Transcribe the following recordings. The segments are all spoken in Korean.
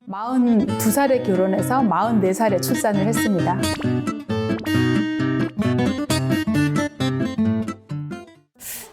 42살에 결혼해서 44살에 출산을 했습니다.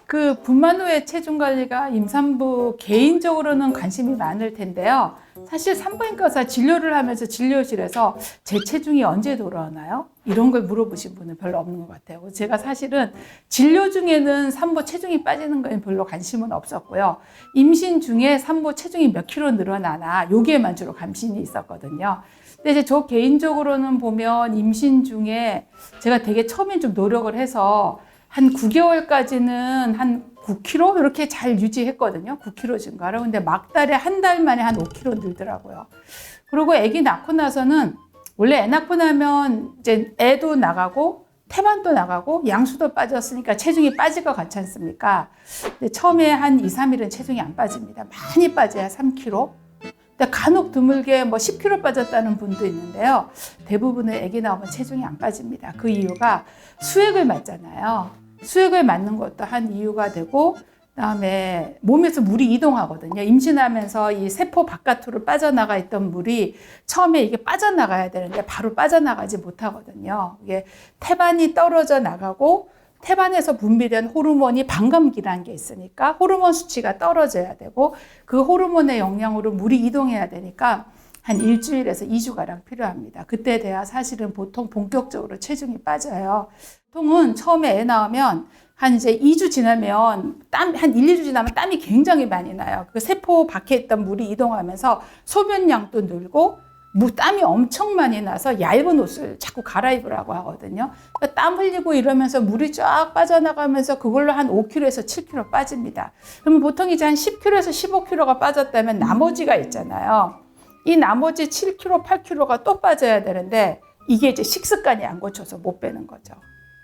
그 분만 후에 체중 관리가 임산부 개인적으로는 관심이 많을 텐데요. 사실 산부인과 의사 진료를 하면서 진료실에서 제 체중이 언제 돌아오나요? 이런 걸 물어보신 분은 별로 없는 것 같아요. 제가 사실은 진료 중에는 산모 체중이 빠지는 거에 별로 관심은 없었고요. 임신 중에 산모 체중이 몇 킬로 늘어나나 여기에만 주로 관심이 있었거든요. 근데 이제 저 개인적으로는 보면 임신 중에 제가 되게 처음엔 좀 노력을 해서 한 9개월까지는 한 9kg 이렇게 잘 유지했거든요. 9kg 증가를. 근데 막달에 한 달 만에 한 5kg 늘더라고요. 그리고 아기 낳고 나서는 원래 애 낳고 나면 이제 애도 나가고 태반도 나가고 양수도 빠졌으니까 체중이 빠질 것 같지 않습니까? 근데 처음에 한 2, 3일은 체중이 안 빠집니다. 많이 빠져야 3kg. 근데 간혹 드물게 뭐 10kg 빠졌다는 분도 있는데요. 대부분의 아기 나오면 체중이 안 빠집니다. 그 이유가 수액을 맞잖아요. 수액을 맞는 것도 한 이유가 되고, 그다음에 몸에서 물이 이동하거든요. 임신하면서 이 세포 바깥으로 빠져나가 있던 물이 처음에 이게 빠져나가야 되는데 바로 빠져나가지 못하거든요. 이게 태반이 떨어져 나가고 태반에서 분비된 호르몬이 반감기라는 게 있으니까 호르몬 수치가 떨어져야 되고 그 호르몬의 영향으로 물이 이동해야 되니까 한 일주일에서 2주가량 필요합니다. 그때 돼야 사실은 보통 본격적으로 체중이 빠져요. 보통은 처음에 애 낳으면 한 이제 2주 지나면 한 1, 2주 지나면 땀이 굉장히 많이 나요. 그 세포 밖에 있던 물이 이동하면서 소변량도 늘고 땀이 엄청 많이 나서 얇은 옷을 자꾸 갈아입으라고 하거든요. 그러니까 땀 흘리고 이러면서 물이 쫙 빠져나가면서 그걸로 한 5kg에서 7kg 빠집니다. 그러면 보통 이제 한 10kg에서 15kg가 빠졌다면 나머지가 있잖아요. 이 나머지 7kg, 8kg가 또 빠져야 되는데 이게 이제 식습관이 안 고쳐서 못 빼는 거죠.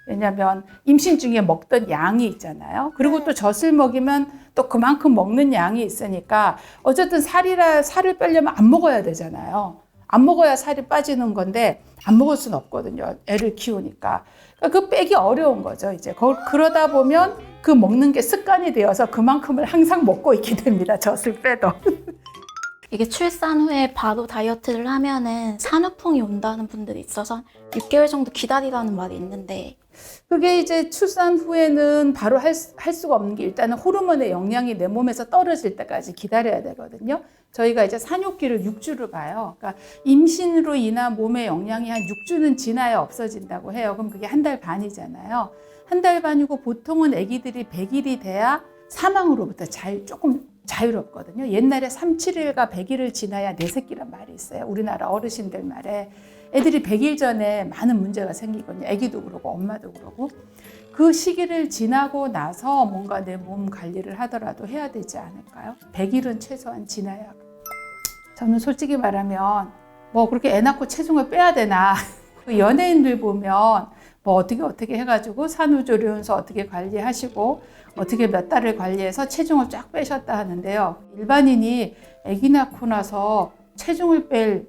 왜냐하면 임신 중에 먹던 양이 있잖아요. 그리고 또 젖을 먹이면 또 그만큼 먹는 양이 있으니까 어쨌든 살을 빼려면 안 먹어야 되잖아요. 안 먹어야 살이 빠지는 건데 안 먹을 수는 없거든요. 애를 키우니까. 그러니까 그 빼기 어려운 거죠. 이제 그러다 보면 그 먹는 게 습관이 되어서 그만큼을 항상 먹고 있게 됩니다. 젖을 빼도. 이게 출산 후에 바로 다이어트를 하면은 산후풍이 온다는 분들이 있어서 6개월 정도 기다리라는 말이 있는데 그게 이제 출산 후에는 바로 할 수가 없는 게 일단은 호르몬의 영향이 내 몸에서 떨어질 때까지 기다려야 되거든요. 저희가 이제 산후기를 6주를 봐요. 그러니까 임신으로 인한 몸의 영향이 한 6주는 지나야 없어진다고 해요. 그럼 그게 한 달 반이잖아요. 한 달 반이고 보통은 아기들이 100일이 돼야 사망으로부터 조금 자유롭거든요. 옛날에 37일과 100일을 지나야 내 새끼란 말이 있어요. 우리나라 어르신들 말에. 애들이 100일 전에 많은 문제가 생기거든요. 애기도 그러고 엄마도 그러고. 그 시기를 지나고 나서 뭔가 내 몸 관리를 하더라도 해야 되지 않을까요? 100일은 최소한 지나야. 저는 솔직히 말하면 뭐 그렇게 애 낳고 체중을 빼야 되나. 그 연예인들 보면 뭐 어떻게 해가지고 산후조리원서 어떻게 관리하시고 어떻게 몇 달을 관리해서 체중을 쫙 빼셨다 하는데요. 일반인이 아기 낳고 나서 체중을 뺄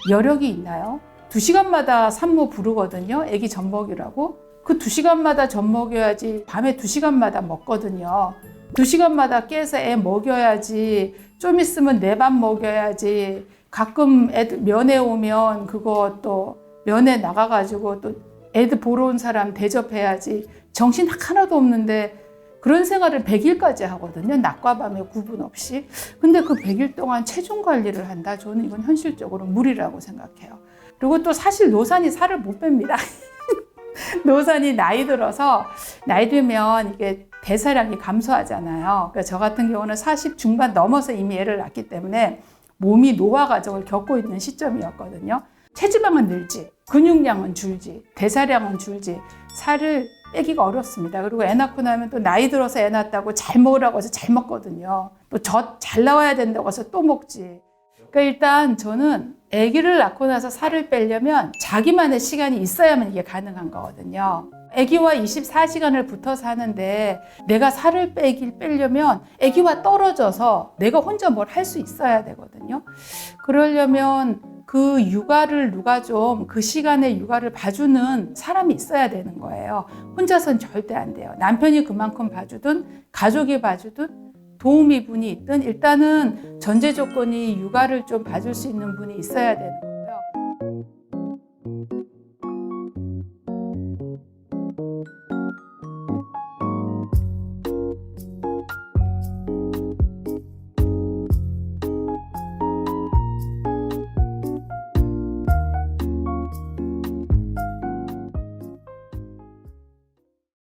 여력이 있나요? 2시간마다 산모 부르거든요. 아기 젖 먹이라고. 그 2시간마다 젖 먹여야지. 밤에 2시간마다 먹거든요. 2시간마다 깨서 애 먹여야지. 좀 있으면 내 밥 먹여야지. 가끔 애들 면회 오면 그거 또 면회 나가가지고 또 애들 보러 온 사람 대접해야지. 정신 하나도 없는데 그런 생활을 100일까지 하거든요. 낮과 밤의 구분 없이. 근데 그 100일 동안 체중 관리를 한다? 저는 이건 현실적으로 무리라고 생각해요. 그리고 또 사실 노산이 살을 못 뺍니다. 노산이 나이 들면 이게 대사량이 감소하잖아요. 그러니까 저 같은 경우는 40 중반 넘어서 이미 애를 낳기 때문에 몸이 노화 과정을 겪고 있는 시점이었거든요. 체지방은 늘지, 근육량은 줄지, 대사량은 줄지, 살을 빼기가 어렵습니다. 그리고 애 낳고 나면 또 나이 들어서 애 낳았다고 잘 먹으라고 해서 잘 먹거든요. 또 젖 잘 나와야 된다고 해서 또 먹지. 그러니까 일단 저는 아기를 낳고 나서 살을 빼려면 자기만의 시간이 있어야만 이게 가능한 거거든요. 아기와 24시간을 붙어서 하는데 내가 살을 빼려면 아기와 떨어져서 내가 혼자 뭘 할 수 있어야 되거든요. 그러려면 그 육아를 누가 좀 그 시간에 육아를 봐주는 사람이 있어야 되는 거예요. 혼자서는 절대 안 돼요. 남편이 그만큼 봐주든 가족이 봐주든 도우미 분이 있든 일단은 전제 조건이 육아를 좀 봐줄 수 있는 분이 있어야 되는 거예요.